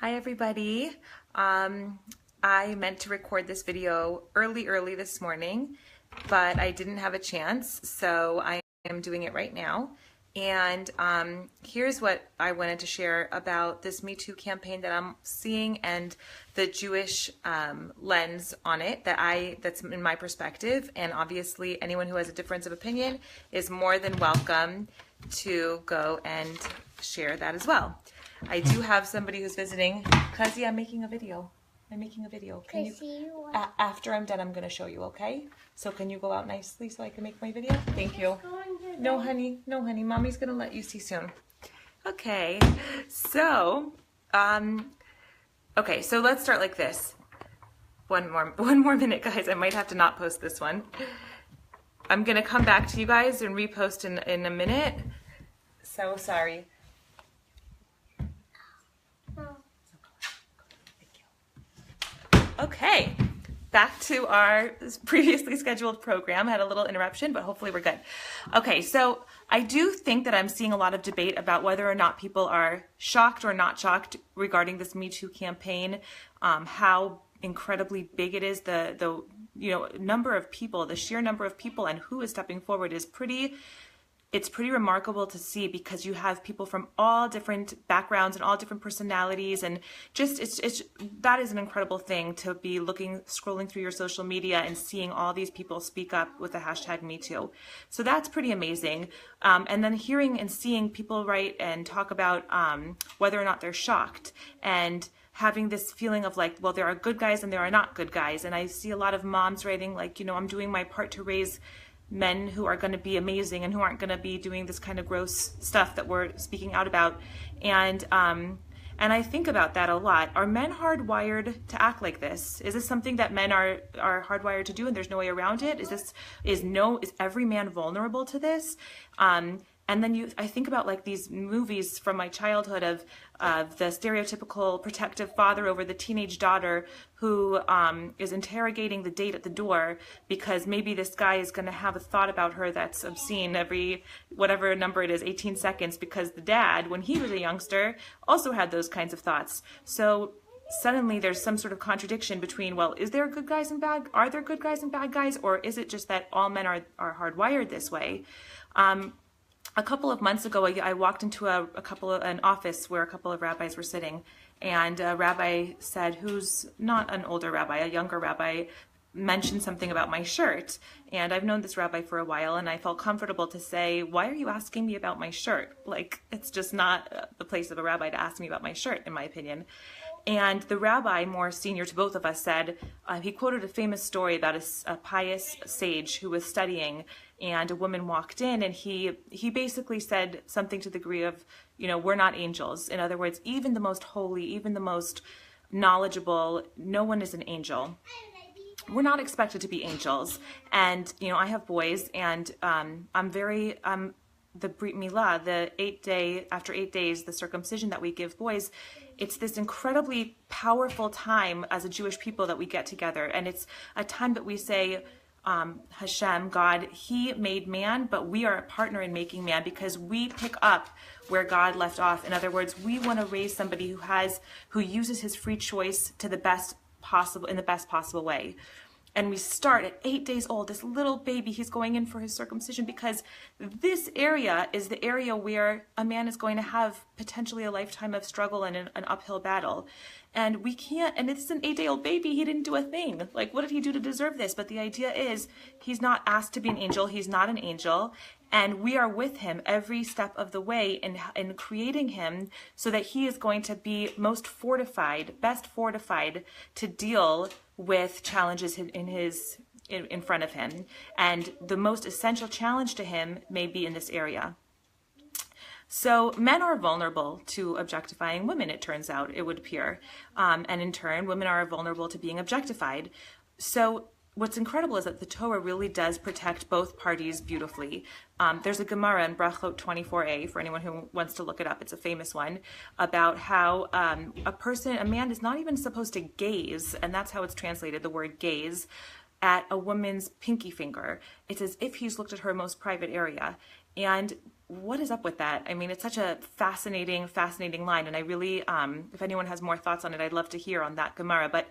Hi everybody. I meant to record this video early this morning, but I didn't have a chance, so I am doing it right now. And here's what I wanted to share about this Me Too campaign that I'm seeing and the Jewish lens on it that's in my perspective. And obviously anyone who has a difference of opinion is more than welcome to go and share that as well. I do have somebody who's visiting. Kazi, I'm making a video. Can you? After I'm done, I'm going to show you, okay? So can you go out nicely so I can make my video? Thank you. No, honey. Mommy's going to let you see soon. Okay. So, so let's start like this. One more minute, guys. I might have to not post this one. I'm going to come back to you guys and repost in a minute. So sorry. Okay, back to our previously scheduled program. I had a little interruption, but hopefully we're good. Okay, so I do think that I'm seeing a lot of debate about whether or not people are shocked or not shocked regarding this Me Too campaign, how incredibly big it is, the number of people, the sheer number of people and who is stepping forward is pretty remarkable to see, because you have people from all different backgrounds and all different personalities, and just that is an incredible thing to be scrolling through your social media and seeing all these people speak up with the hashtag MeToo. So that's pretty amazing. And then hearing and seeing people write and talk about whether or not they're shocked, and having this feeling of like, well, there are good guys and there are not good guys. And I see a lot of moms writing like, I'm doing my part to raise men who are going to be amazing and who aren't going to be doing this kind of gross stuff that we're speaking out about. And I think about that a lot. Are men hardwired to act like this? Is this something that men are hardwired to do and there's no way around it? Is every man vulnerable to this? And then I think about like these movies from my childhood of the stereotypical protective father over the teenage daughter who is interrogating the date at the door because maybe this guy is going to have a thought about her that's obscene every whatever number it is, 18 seconds, because the dad, when he was a youngster, also had those kinds of thoughts. So suddenly there's some sort of contradiction between, well, are there good guys and bad guys, or is it just that all men are hardwired this way? A couple of months ago, I walked into an office where a couple of rabbis were sitting, and a rabbi said, who's not an older rabbi, a younger rabbi, mentioned something about my shirt. And I've known this rabbi for a while, and I felt comfortable to say, why are you asking me about my shirt? Like, it's just not the place of a rabbi to ask me about my shirt, in my opinion. And the rabbi, more senior to both of us, said, he quoted a famous story about a pious sage who was studying, and a woman walked in, and he basically said something to the degree of, we're not angels. In other words, even the most holy, even the most knowledgeable, no one is an angel. We're not expected to be angels. And, I have boys, and the Brit Milah, after 8 days, the circumcision that we give boys, it's this incredibly powerful time as a Jewish people that we get together. And it's a time that we say, Hashem, God, He made man, but we are a partner in making man because we pick up where God left off. In other words, we want to raise somebody who uses his free choice in the best possible way. And we start at 8 days old, this little baby, he's going in for his circumcision because this area is the area where a man is going to have potentially a lifetime of struggle and an uphill battle. And we can't, and it's an 8-day-old baby, he didn't do a thing. Like, what did he do to deserve this? But the idea is, he's not asked to be an angel, he's not an angel, and we are with him every step of the way in creating him so that he is going to be best fortified to deal with challenges in front of him. And the most essential challenge to him may be in this area. So men are vulnerable to objectifying women, it turns out, it would appear. And in turn, women are vulnerable to being objectified. So what's incredible is that the Torah really does protect both parties beautifully. There's a Gemara in Brachot 24a, for anyone who wants to look it up, it's a famous one, about how a man is not even supposed to gaze, and that's how it's translated, the word gaze, at a woman's pinky finger. It's as if he's looked at her most private area. And what is up with that? I mean, it's such a fascinating line, and I really, if anyone has more thoughts on it, I'd love to hear on that Gemara. But,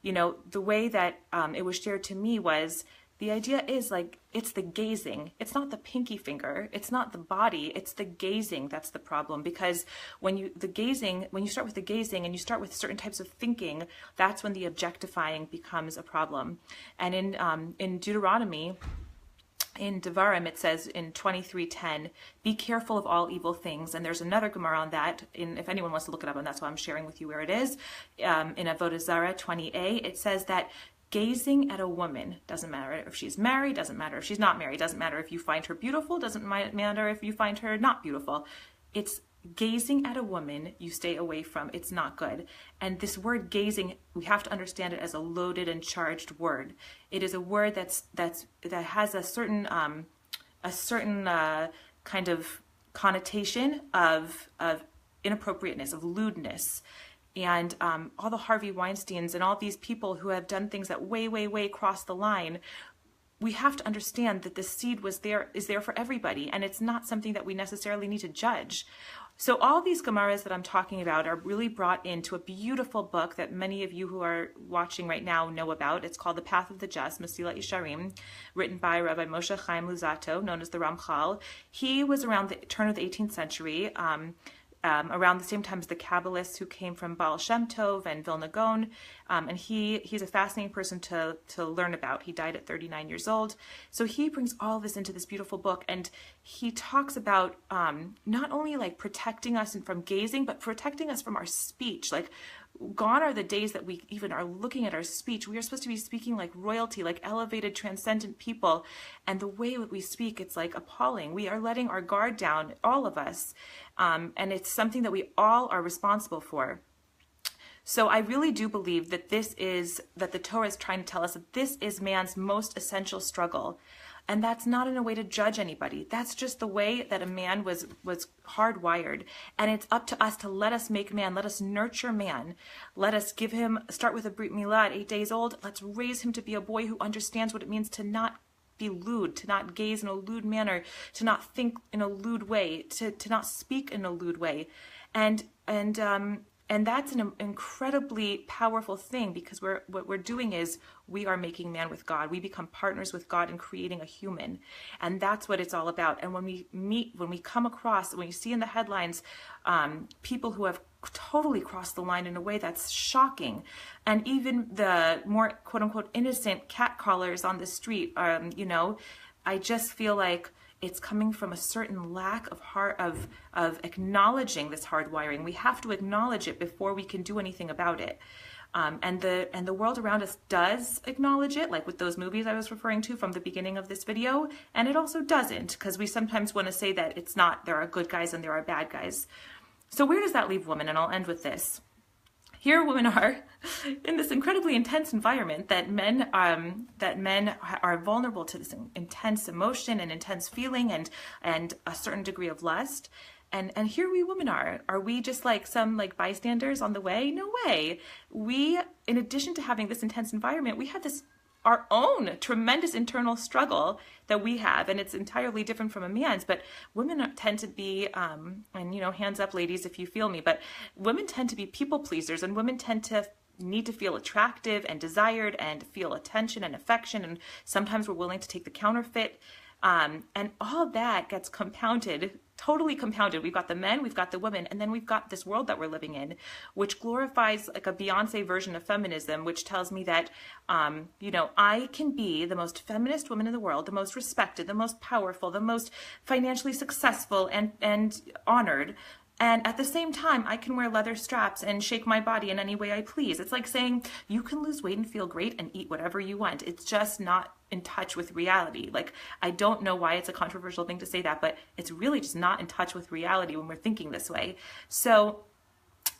you know, the way that it was shared to me was, the idea is like, it's the gazing. It's not the pinky finger. It's not the body. It's the gazing that's the problem. Because when you start with the gazing and you start with certain types of thinking, that's when the objectifying becomes a problem. And in Deuteronomy, in Devar Amit, it says in 23:10, be careful of all evil things. And there's another Gemara on that, if anyone wants to look it up, and that's why I'm sharing with you where it is. In Avodah Zarah 20a, it says that gazing at a woman, doesn't matter if she's married, doesn't matter if she's not married, doesn't matter if you find her beautiful, doesn't matter if you find her not beautiful. It's gazing at a woman you stay away from. It's not good. And this word gazing, we have to understand it as a loaded and charged word. It is a word that has a certain kind of connotation of inappropriateness, of lewdness. And all the Harvey Weinsteins and all these people who have done things that way cross the line, we have to understand that the seed is there for everybody, and it's not something that we necessarily need to judge. So all these Gemaras that I'm talking about are really brought into a beautiful book that many of you who are watching right now know about. It's called The Path of the Just, Mesilat Yesharim, written by Rabbi Moshe Chaim Luzzatto, known as the Ramchal. He was around the turn of the 18th century, around the same time as the Kabbalists who came from Baal Shem Tov and Vilna Gaon, and he's a fascinating person to learn about. He died at 39 years old, so he brings all of this into this beautiful book, and he talks about not only like protecting us from gazing, but protecting us from our speech. Like, gone are the days that we even are looking at our speech. We are supposed to be speaking like royalty, like elevated, transcendent people. And the way that we speak, it's like appalling. We are letting our guard down, all of us. And it's something that we all are responsible for. So I really do believe that that the Torah is trying to tell us that this is man's most essential struggle. And that's not in a way to judge anybody. That's just the way that a man was hardwired. And it's up to us to let us make man, let us nurture man. Let us give him, start with a Brit Milah at 8 days old. Let's raise him to be a boy who understands what it means to not be lewd, to not gaze in a lewd manner, to not think in a lewd way, to not speak in a lewd way. And that's an incredibly powerful thing, because what we're doing is we are making man with God. We become partners with God in creating a human. And that's what it's all about. And when we come across, when you see in the headlines, people who have totally crossed the line in a way that's shocking, and even the more quote unquote innocent catcallers on the street, I just feel like it's coming from a certain lack of acknowledging this hardwiring. We have to acknowledge it before we can do anything about it. And the world around us does acknowledge it, like with those movies I was referring to from the beginning of this video, and it also doesn't, because we sometimes want to say that it's not, there are good guys and there are bad guys. So where does that leave women? And I'll end with this. Here women are in this incredibly intense environment that men are vulnerable to this intense emotion and intense feeling and a certain degree of lust. And here we women are we just like some like bystanders on the way? No way. We, in addition to having this intense environment, we have this our own tremendous internal struggle that we have, and it's entirely different from a man's. But women tend to be, and hands up ladies if you feel me, but women tend to be people pleasers, and women tend to need to feel attractive and desired and feel attention and affection, and sometimes we're willing to take the counterfeit, and all that gets compounded, totally compounded. We've got the men, we've got the women, and then we've got this world that we're living in, which glorifies like a Beyonce version of feminism, which tells me that, I can be the most feminist woman in the world, the most respected, the most powerful, the most financially successful and honored. And at the same time, I can wear leather straps and shake my body in any way I please. It's like saying you can lose weight and feel great and eat whatever you want. It's just not in touch with reality. Like, I don't know why it's a controversial thing to say that, but it's really just not in touch with reality when we're thinking this way. So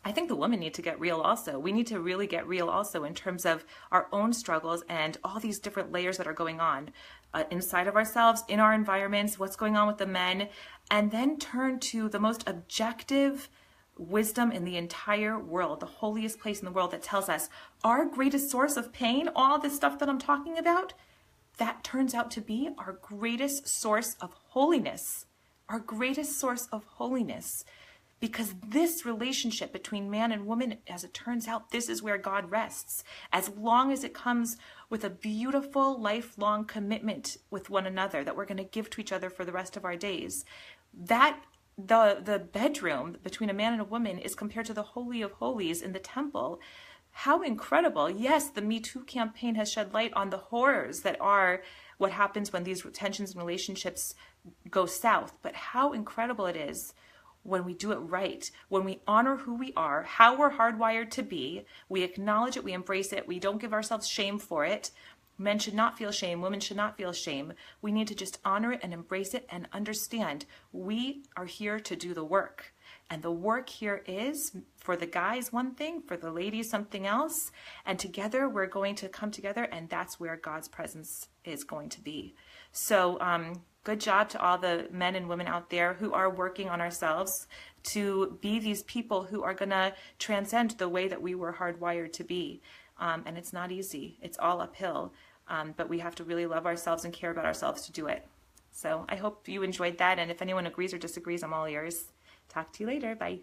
I think the women need to get real also. We need to really get real also in terms of our own struggles and all these different layers that are going on inside of ourselves, in our environments, what's going on with the men, and then turn to the most objective wisdom in the entire world, the holiest place in the world, that tells us our greatest source of pain, all this stuff that I'm talking about, that turns out to be our greatest source of holiness. our greatest source of holiness. Because this relationship between man and woman, as it turns out, this is where God rests. As long as it comes with a beautiful, lifelong commitment with one another that we're going to give to each other for the rest of our days, that the bedroom between a man and a woman is compared to the Holy of Holies in the temple. How incredible. Yes, the metoo campaign has shed light on the horrors that are what happens when these tensions and relationships go south. But how incredible it is when we do it right, when we honor who we are, how we're hardwired to be, we acknowledge it, we embrace it, we don't give ourselves shame for it. Men should not feel shame, women should not feel shame. We need to just honor it and embrace it and understand we are here to do the work. And the work here is, for the guys one thing, for the ladies something else, and together we're going to come together, and that's where God's presence is going to be. So good job to all the men and women out there who are working on ourselves to be these people who are going to transcend the way that we were hardwired to be. And it's not easy. It's all uphill. But we have to really love ourselves and care about ourselves to do it. So I hope you enjoyed that. And if anyone agrees or disagrees, I'm all ears. Talk to you later. Bye.